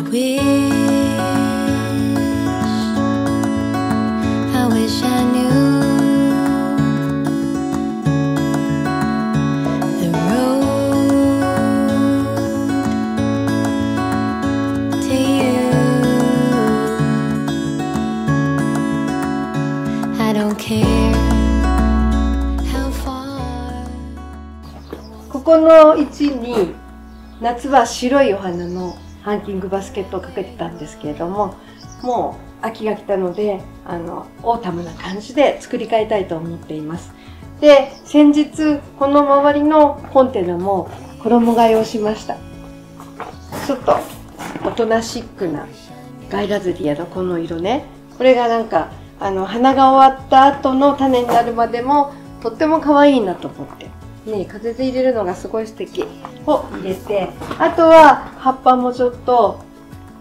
wish I knew the road to you. I don't care how far. ここの位置に夏は白いお花のハンギングバスケットをかけてたんですけれども、もう秋が来たのでオータムな感じで作り変えたいと思っています。で、先日この周りのコンテナも衣替えをしました。ちょっとおとなしくなガイラズリアのこの色ね、これがなんか花が終わった後の種になるまでもとっても可愛いなと思ってね、風で入れるのがすごい素敵を入れて、あとは葉っぱもちょっと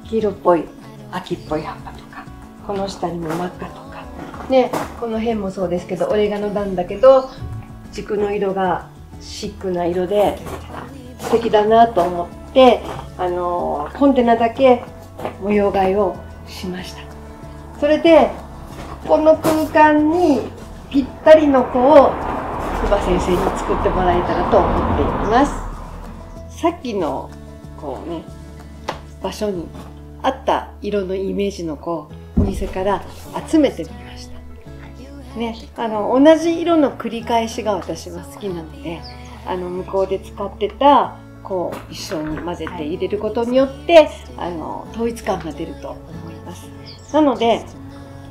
黄色っぽい秋っぽい葉っぱとか、この下にも真っ赤とかね、この辺もそうですけどオレガノなんだけど軸の色がシックな色で素敵だなと思ってコンテナだけ模様替えをしました。それでこの空間にぴったりの子を筑波先生に作ってもらえたらと思っています。さっきのこうね場所に合った色のイメージの子をお店から集めてみましたね。同じ色の繰り返しが私は好きなので、向こうで使ってたこう一緒に混ぜて入れることによって統一感が出ると思います。なので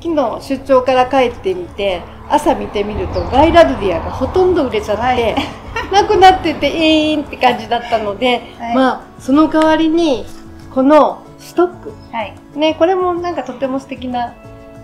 昨日出張から帰ってみて朝見てみるとガイラルディアがほとんど売れちゃって、はい、なくなっててって感じだったので、はい、まあその代わりにこのストック、はいね、これもなんかとても素敵な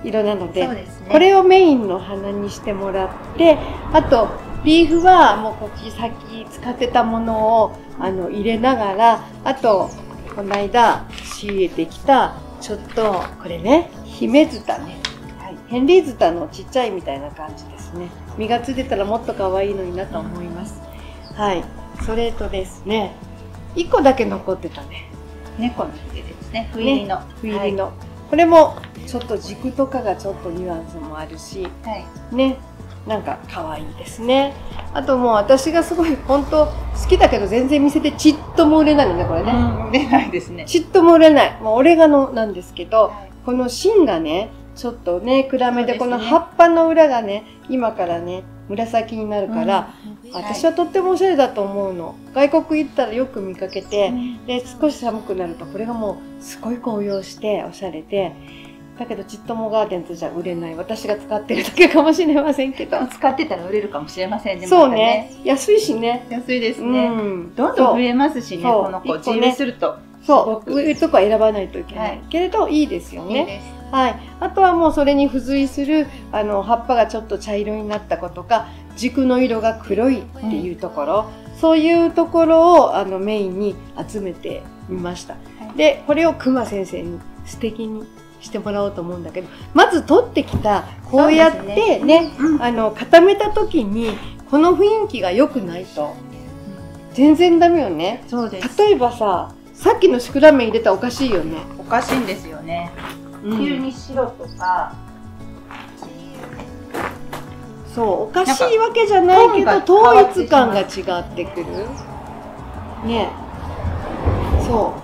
色なので、そうですね、これをメインの花にしてもらって、あとリーフはもうこっち先使ってたものを入れながら、あとこの間仕入れてきたちょっとこれね姫ズタね、はい、ヘンリーズタのちっちゃいみたいな感じですね。実がついてたらもっと可愛いのになと思います。はい、それとですね、1個だけ残ってたね。猫の筆ですね。斑入りの。斑入りの。これもちょっと軸とかがちょっとニュアンスもあるし、はい、ね、なんか可愛いですね。あともう私がすごい本当好きだけど全然見せてちっとも売れないのね、これね。売れないですね。ちっとも売れない。もうオレガノなんですけど、はい、この芯がね、ちょっとね、暗めで、この葉っぱの裏がね、今からね、紫になるから、私はとってもおしゃれだと思うの。外国行ったらよく見かけて、で、少し寒くなると、これがもうすごい紅葉しておしゃれで、だけどちっともガーデンズじゃ売れない。私が使ってるだけかもしれませんけど。使ってたら売れるかもしれませんね。そうね。安いしね。安いですね。どんどん増えますしね、この子。自由すると。そう。売るとこは選ばないといけない。けれど、いいですよね。はい。あとはもうそれに付随する、葉っぱがちょっと茶色になった子とか、軸の色が黒いっていうところ、そういうところをメインに集めてみました。で、これを熊先生に素敵にしてもらおうと思うんだけど、まず取ってきた、こうやってね、固めた時に、この雰囲気が良くないと、全然ダメよね。そうです。例えばさっきのシクラメン入れたらおかしいよね。おかしいんですよね。急に白とか。そう、おかしいわけじゃないけど、統一感が違ってくる。ね。そ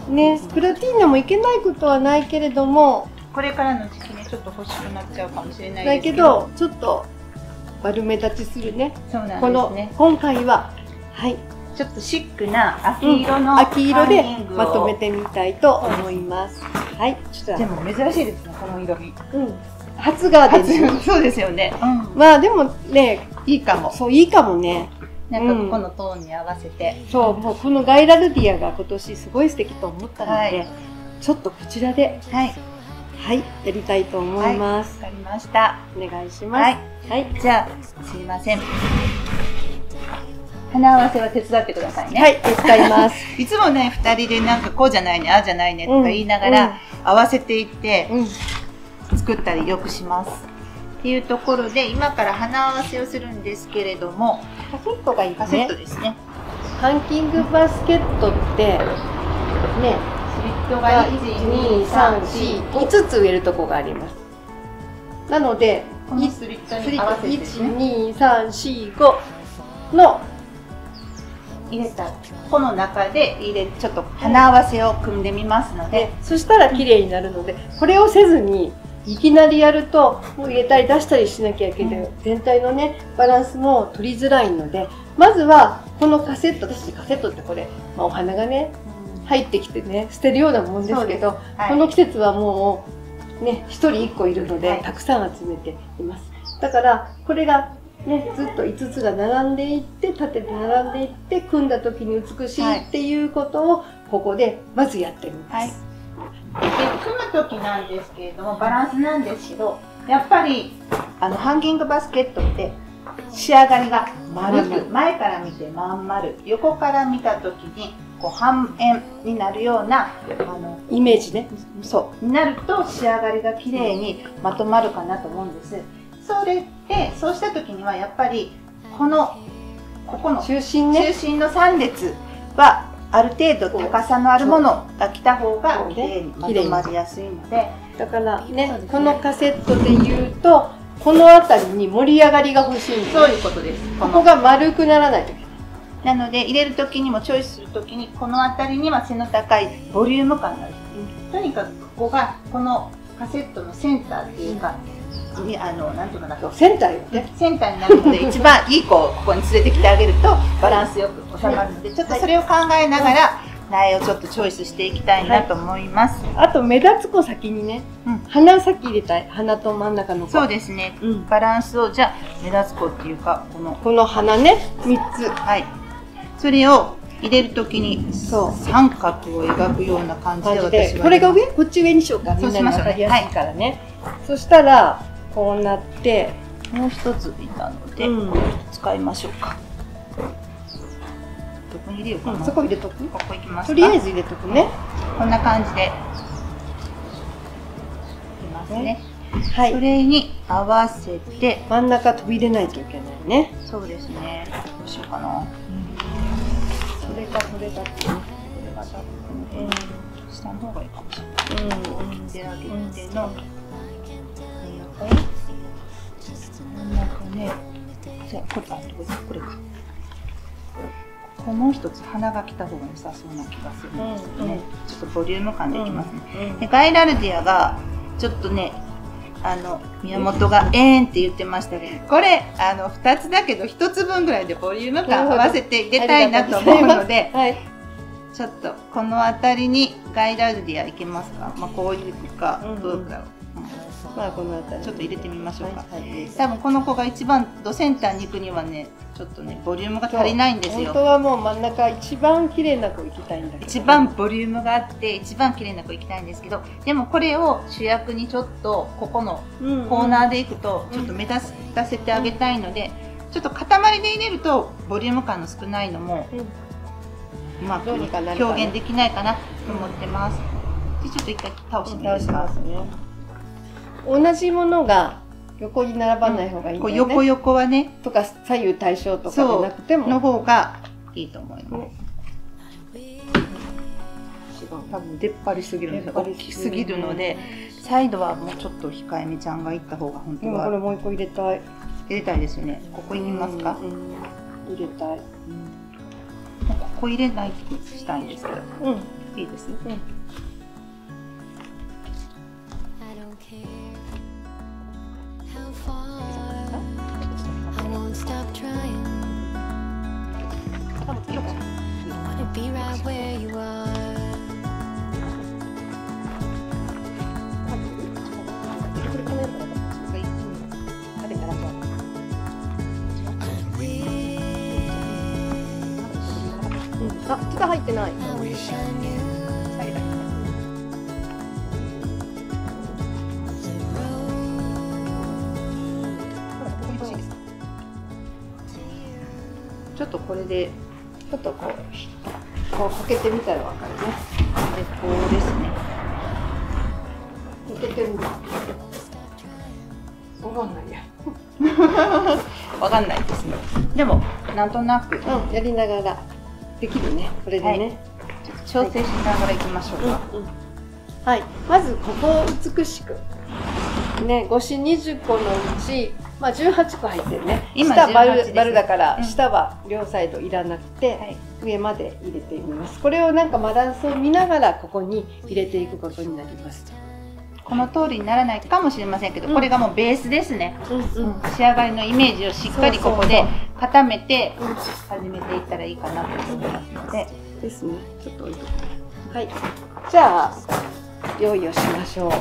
う。ね、プラティーナもいけないことはないけれども、これからの時期ね、ちょっと欲しくなっちゃうかもしれないですけど、ちょっと悪目立ちするね。そうなんですね。今回は、はい。ちょっとシックな秋色の秋色でまとめてみたいと思います。はい。でも珍しいですね、この色味。初ガーデン。そうですよね。まあでもね、いいかも。そう、いいかもね。なんかここのトーンに合わせて。そう、もうこのガイラルディアが今年すごい素敵と思ったので、ちょっとこちらで、はい、やりたいと思います。わかりました。お願いします。はい。じゃあ、すいません。花合わせは手伝ってくださいね。はい、手伝います。いつもね、2人でなんかこうじゃないね、ああじゃないねとか言いながら合わせていって作ったりよくします。っていうところで今から花合わせをするんですけれども、カセットがいいですね。カセットですね。ハンギングバスケットってね、リットが5つ植えるとこがあります。なのでこのスリットに合わせてですね、12345の入れたこの中でちょっと花合わせを組んでみますので、そしたら綺麗になるので、これをせずにいきなりやるともう入れたり出したりしなきゃいけない、全体のねバランスも取りづらいので、まずはこのカセット、私カセットってこれ、お花がね入ってきてね捨てるようなもんですけど、この季節はもうね1人1個いるので、たくさん集めています。だからこれがね、ずっと5つが並んでいって、縦で並んでいって、組んだ時に美しいっていうことをここでまずやってみます。で組む時なんですけれども、バランスなんですけど、やっぱりハンギングバスケットって仕上がりが丸く、前から見てまん丸、横から見た時にこう半円になるようなイメージね、そうになると仕上がりが綺麗にまとまるかなと思うんです。それでそうした時にはやっぱりここの中心ね、中心の3列はある程度高さのあるものが来た方が綺麗にまとまりやすいので、だからね、このカセットで言うとこの辺りに盛り上がりが欲しいんです。そういうことです。ここが丸くならないといけない。なので入れる時にもチョイスする時にこの辺りには背の高いボリューム感がある。とにかくここがこのカセットのセンターっていうか、なんていうかな、センターよね。センターになるので一番いい子をここに連れてきてあげるとバランスよく収まるので、ちょっとそれを考えながら苗をちょっとチョイスしていきたいなと思います。あと目立つ子先にね、花先入れたい。花と真ん中の子。そうですね。バランスをじゃあ目立つ子っていうかこの花ね3つ。はい。それを入れるときに三角を描くような感じで私はこれが上、こっち上にしようか。みんなに分かりやすいからね。そしたらこうなって、もう一ついたので使いましょうか。どこに入れようかな。そこ入れとく。ここ行きますか。とりあえず入れとくね。こんな感じでいますね。はい。それに合わせて真ん中飛び入れないといけないね。そうですね。どうしようかな。それかそれだってね。これが多分下の方がいいかもしれない。であげての。なんかね、じゃあこれか。もう一つ花が来た方が良さそうな気がするんですよね。ちょっとボリューム感でいきますね。でガイラルディアがちょっとね、宮本がって言ってましたね。これ2つだけど1つ分ぐらいでボリューム感合わせて入れたいなと思うので、ちょっとこの辺りにガイラルディアいけますか。まあこういうかどうだろう。まあこの辺りちょっと入れてみましょうか。多分この子が一番ドセンターに行くにはね、ちょっとねボリュームが足りないんですよ。本当はもう真ん中一番綺麗な子行きたいんだけど、一番ボリュームがあって一番綺麗な子行きたいんですけど、でもこれを主役にちょっとここのコーナーでいくとちょっと目立たせてあげたいので、ちょっと塊で入れるとボリューム感の少ないのもうまく表現できないかなと思ってます。でちょっと一回倒してみますか。同じものが横に並ばない方がいいんだよね。横はね、とか左右対称とかじゃなくてもの方がいいと思います。多分出っ張りすぎるので大きすぎるので、サイドはもうちょっと控えめちゃんがいった方が本当は。これもう一個入れたい。入れたいですよね。ここいきますか。入れたい。ここ入れないとしたいんですけど。いいです。Stop trying. Wanna be right where you are. I wish I knew.ちょっとこれでちょっとこうかけてみたらわかるね。でこうですね。かけてみる。わかんないや。わかんないですね。でもなんとなく、やりながらできるね。これでね。調整しながらいきましょうか。はい、まずここを美しくね、5子20個のうち、まあ、18個入ってるね。今下バ18ですルだから、うん下は両サイドいらなくて、はい上まで入れてみます。これをなんかバランスを見ながらここに入れていくことになります。この通りにならないかもしれませんけど、これがもうベースですね。仕上がりのイメージをしっかりここで固めて始めていったらいいかなと思いますので。ですね。ちょっと置いとく。はい。じゃあ用意をしましょう。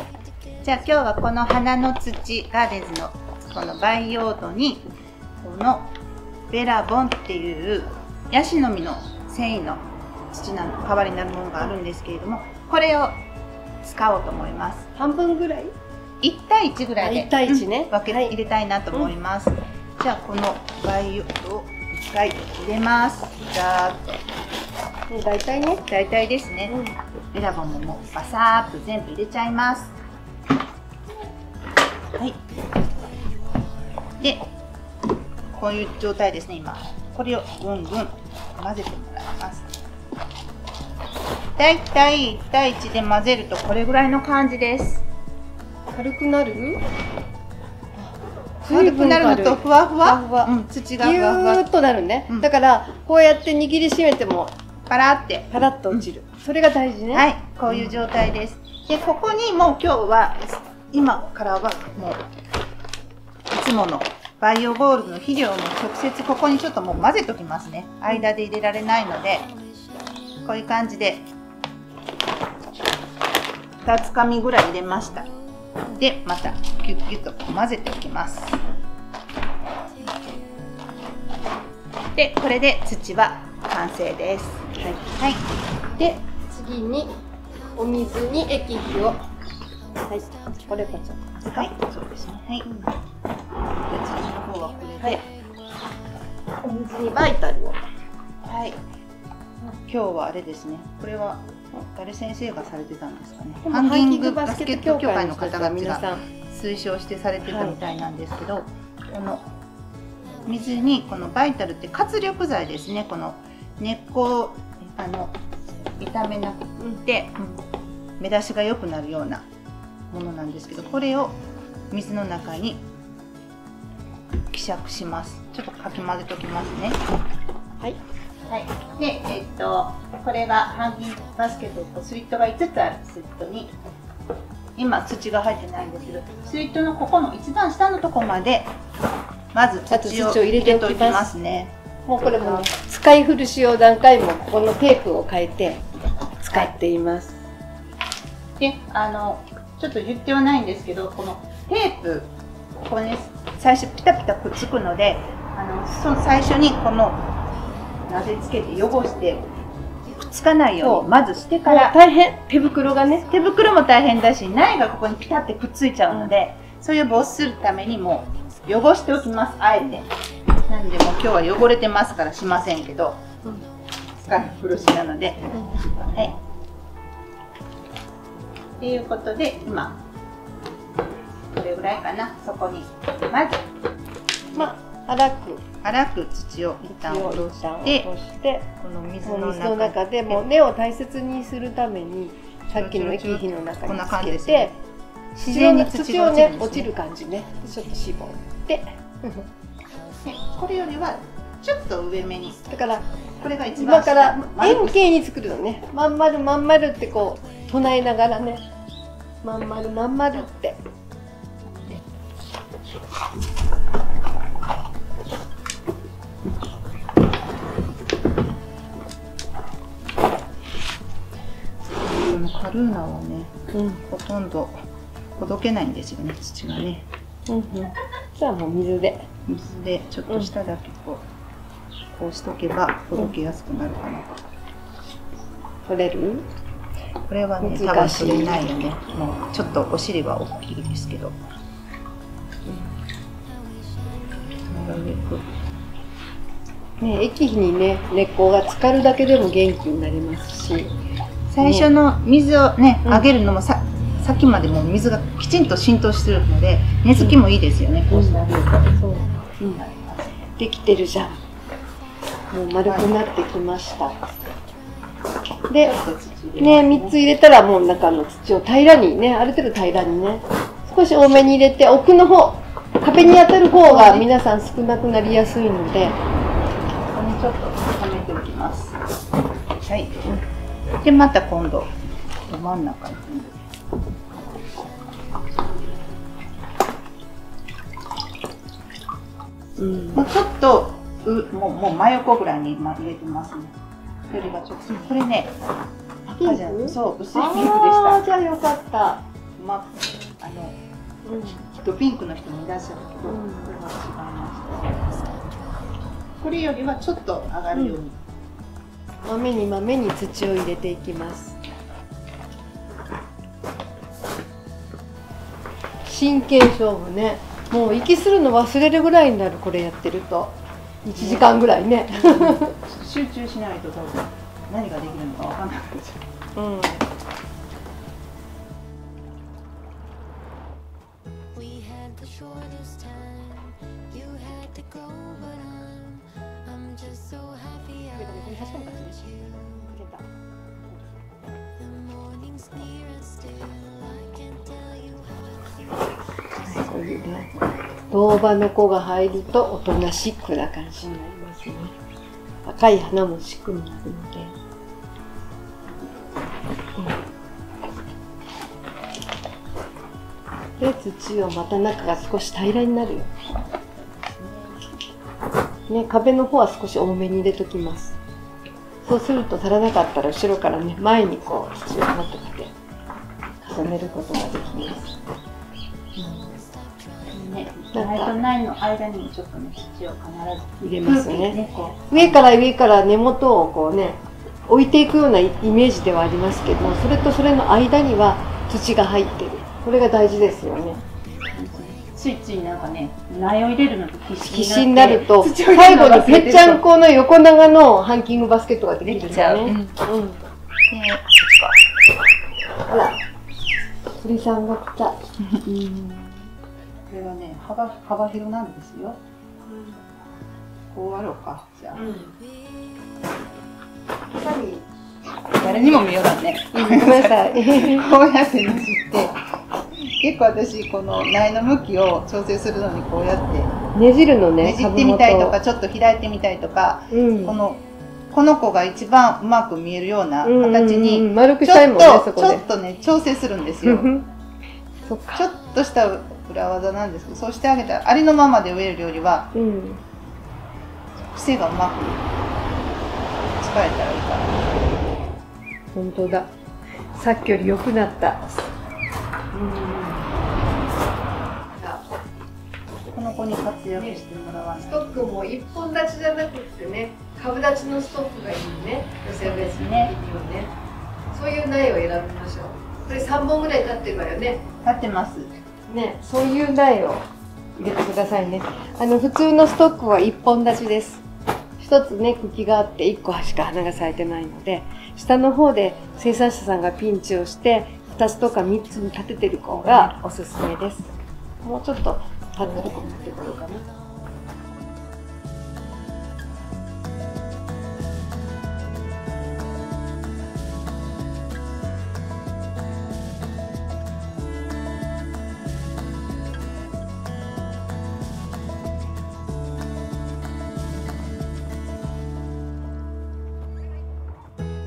じゃあ今日はこの花の土ガーデンズのこの培養土にこのベラボンっていうヤシの実の繊維の土の代わりになるものがあるんですけれども、これを使おうと思います。半分ぐらい1対1ぐらいで1対1ね、分けて入れたいなと思います。じゃあこの培養土を1回入れます。ざーっと大体ね。大体ですね。ベラボンももうバサーっと全部入れちゃいます。はい。で、こういう状態ですね、今。これをぐんぐん混ぜてもらいます。だいたい1対1で混ぜるとこれぐらいの感じです。軽くなる？軽くなるのとふわふわ、ふわふわ土がふわふわギューッとなるね、うん、だからこうやって握りしめてもパラってパラッと落ちる、それが大事ね。はい、こういう状態です。で、ここにもう今日は今からはもういつものバイオゴールドの肥料も直接ここにちょっともう混ぜときますね。間で入れられないので、こういう感じで2つかみぐらい入れました。で、またキュッキュッと混ぜておきます。で、これで土は完成です。はい。で、次にお水に液肥を、はい、これこちゃん。はい、そうですね。はい。で、土の方はこれで、はい、お水にバイタルを。はい。今日はあれですね。これは誰先生がされてたんですかね。ハンギングバスケット協会の方々が推奨してされてたみたいなんですけど、この水にこのバイタルって活力剤ですね。この根っこを傷めなくて、目出しが良くなるようなものなんですけど、これを水の中に希釈します。ちょっとかき混ぜときますね。はい。はい。で、これがハンギングバスケットとスリットが5つあるセットに、今土が入ってないんですけど、スリットのここの一番下のところまでまず土を入れておきますね。もうこれも使い古しを何回もここのテープを変えて使っています。で、ちょっと言ってはないんですけど、このテープ、ここね、最初ピタピタくっつくので、その最初にこのなでつけて汚してくっつかないようにまずしてから。大変、手袋がね。手袋も大変だし、苗がここにピタってくっついちゃうので、それを防止するためにも汚しておきます、あえて。なんでもう今日は汚れてますからしませんけど、使い古しなので。はい。ということで、今、これぐらいかな、そこに、まず、粗く土を一旦落として、この水の中でも根を大切にするために、さっきの液肥の中につけて、自然に土が落ちる感じね。ちょっと絞って。これよりはちょっと上目に。だからこれが一番今から円形に作るのね。まん丸まん丸ってこう唱えながらね。まん丸まん丸って。このカルーナはね、ほとんどほどけないんですよね、土がね。じゃあもう水でちょっと下だけこうしとけばほどけやすくなるかな。取れる？これはね、多分取れないよね。もうちょっとお尻は大きいですけど。なるべく。ね、液肥にね、根っこが浸かるだけでも元気になりますし。最初の水をね、あげるのもさっきまでも水がきちんと浸透してるので根付きもいいですよね。こうしてあげると。できてるじゃん。もう丸くなってきました。で、ちょっと土入れね、3つ入れたらもう中の土を平らにね、ある程度平らにね、少し多めに入れて、奥の方、壁に当たる方が皆さん少なくなりやすいので、ここにちょっと溜めておきます。はい。で、また今度、真ん中に。もうちょっともう真横ぐらいに今入れてますね。それがちょっとこれね、赤じゃん、そう薄いピンクでした。じゃあよかった。きっとピンクの人もいらっしゃるけど、これは違いました。これよりはちょっと上がるように。豆に豆に土を入れていきます。真剣勝負ね。もう息するの忘れるぐらいになる、これやってると。1時間ぐらいね。集中しないと多分何ができるのかわかんなくなっちゃう。We had the shortest time. You had to go, but I'm just so happy I had you. The morning's near and still I can't tell you how I feel. そういうね、銅葉の子が入るとおとなしくな感じになりますね。赤い花もしっくになるので、で土をまた中が少し平らになるようにね、壁の方は少し多めに入れときます。そうすると足らなかったら後ろからね、前にこう土を持ってきて重ねることができます。苗と苗の間にもちょっとね、土を必ず入れますね。上から根元をこうね、置いていくようなイメージではありますけども、それとそれの間には土が入ってる。これが大事ですよね。ついついなんかね、苗を入れるのと必死になると、最後にぺっちゃんこの横長のハンギングバスケットができるんだね。ほら、鳥さんが来た。これはね、幅広なんですよ。こうやろうか、じゃあ。誰にも見よらんね。ごめんなさい。こうやってねじって、結構私この苗の向きを調整するのにこうやってねじるのね。ねじってみたいとか、ちょっと開いてみたいとか、この子が一番うまく見えるような形にちょっとね調整するんですよ。ちょっとした裏技なんですけど、そうしてあげたらありのままで植えるよりは、癖がうまく使えたらいいかな。本当だ。さっきより良くなった。この子に活躍してもらわない。ストックも一本立ちじゃなくてね、株立ちのストックがいいね。寄せ植えするね。そういう苗を選びましょう。これ3本ぐらい立ってるわよね。立ってます。ね、そういう苗を入れてくださいね。普通のストックは1本立ちです。一つね、茎があって1個しか花が咲いてないので、下の方で生産者さんがピンチをして2つとか3つに立ててる子がおすすめです。もうちょっと立ってる子持ってこようかな。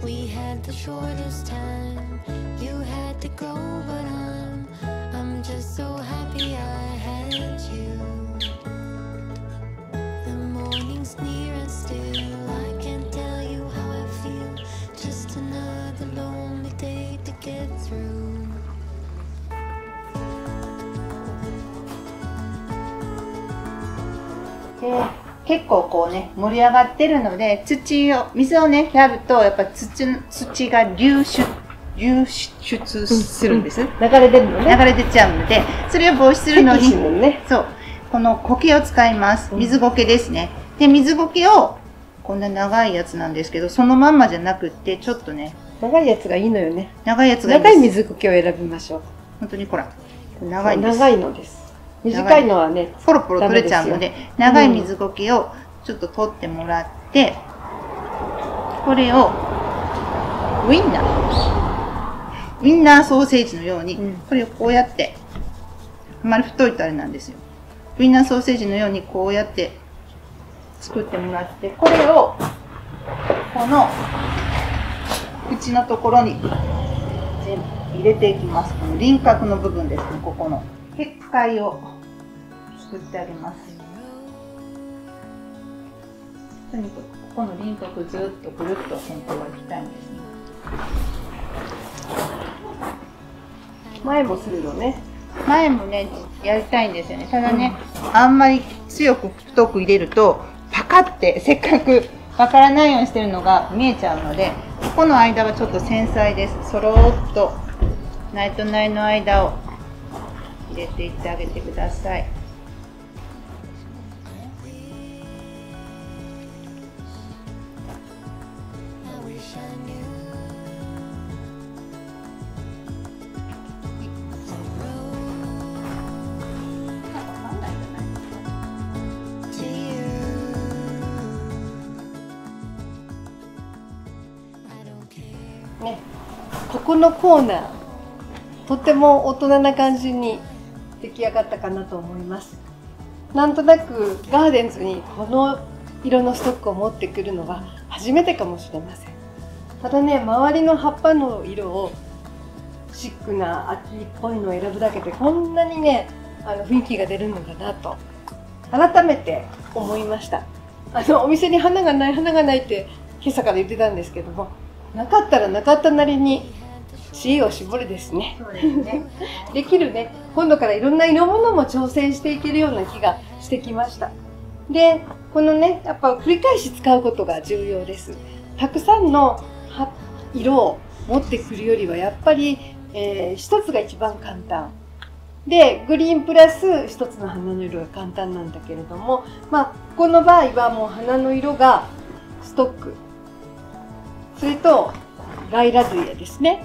We had the shortest time. You had to go, but I'm just so happy I had you. The morning's near and still I can't tell you how I feel. Just another lonely day to get through. 結構こうね盛り上がってるので、水をねやるとやっぱ土が流出するんです。流れ出るのね。流れ出ちゃうので、それを防止するのに、そうこの苔を使います。水苔ですね。で水苔をこんな長いやつなんですけど、そのまんまじゃなくってちょっとね長いやつがいいのよね。長いやつがいいです。長い水苔を選びましょう。本当にほら長いんです。長いのです。短いのはね、ポロポロ取れちゃうので、長い水苔をちょっと取ってもらって、これをウインナーソーセージのように、これをこうやって、あまり太いとあれなんですよ。ウインナーソーセージのようにこうやって作ってもらって、これをこの口のところに全部入れていきます。この輪郭の部分ですね、ここの結界を作ってあげます。とにかくここの輪郭ずっとぐるっと本当は行きたいんですね。前もするのね。前もね、やりたいんですよね。ただね、あんまり強く太く入れると、パカってせっかくわからないようにしてるのが見えちゃうので、ここの間はちょっと繊細です。そろーっと苗と苗の間を入れていってあげてください。ね、ここのコーナー、とっても大人な感じに出来上がったかなと思います。なんとなくガーデンズにこの色のストックを持ってくるのは初めてかもしれません。ただね、周りの葉っぱの色をシックな秋っぽいのを選ぶだけでこんなにね、雰囲気が出るのだなと改めて思いました。お店に花がないって今朝から言ってたんですけども、なかったらなかったなりに知恵を絞るですね。そうですね。できるね。今度からいろんな色物も挑戦していけるような気がしてきました。で、このね、やっぱ繰り返し使うことが重要です。たくさんの色を持ってくるよりはやっぱり、一つが一番簡単。で、グリーンプラス一つの花の色が簡単なんだけれども、ここの場合はもう花の色がストック。それとライラドゥヤですね。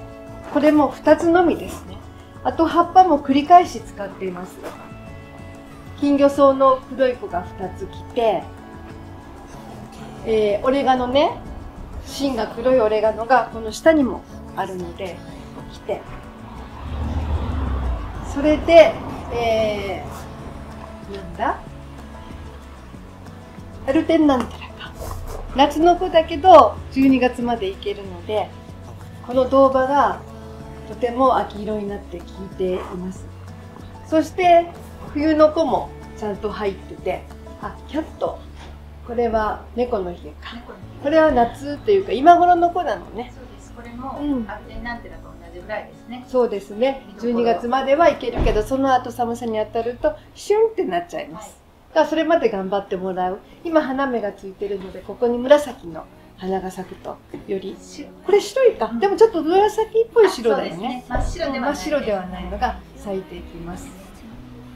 これも2つのみですね。あと葉っぱも繰り返し使っています。金魚草の黒い子が2つ来て、オレガノね、芯が黒いオレガノがこの下にもあるので来て、それで、なんだアルテンナンテラか。夏の子だけど12月までいけるので、この銅葉がとても秋色になって効いています。そして冬の子もちゃんと入ってて、キャット、これは猫のひげか。これは夏というか今頃の子なのね。そうです。これもアルテンナンテラと同じぐらいですね。そうですね。12月まではいけるけど、その後寒さに当たるとシュンってなっちゃいます。だからそれまで頑張ってもらう。今花芽がついてるので、ここに紫の花が咲くとより、これ白いか、でもちょっと紫っぽい白だよね。真っ白ではないのが咲いていきます。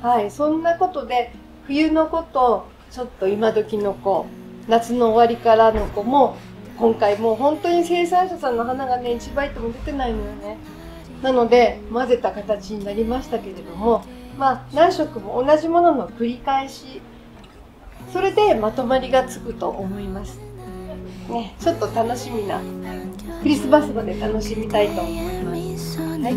はい、そんなことで冬の子とちょっと今時の子、夏の終わりからの子も今回もう本当に生産者さんの花がね1倍とも出てないのよね。なので混ぜた形になりましたけれども、何色も同じものの繰り返し、それでまとまりがつくと思います。ね、ちょっと楽しみなクリスマスまで楽しみたいと思います。はい。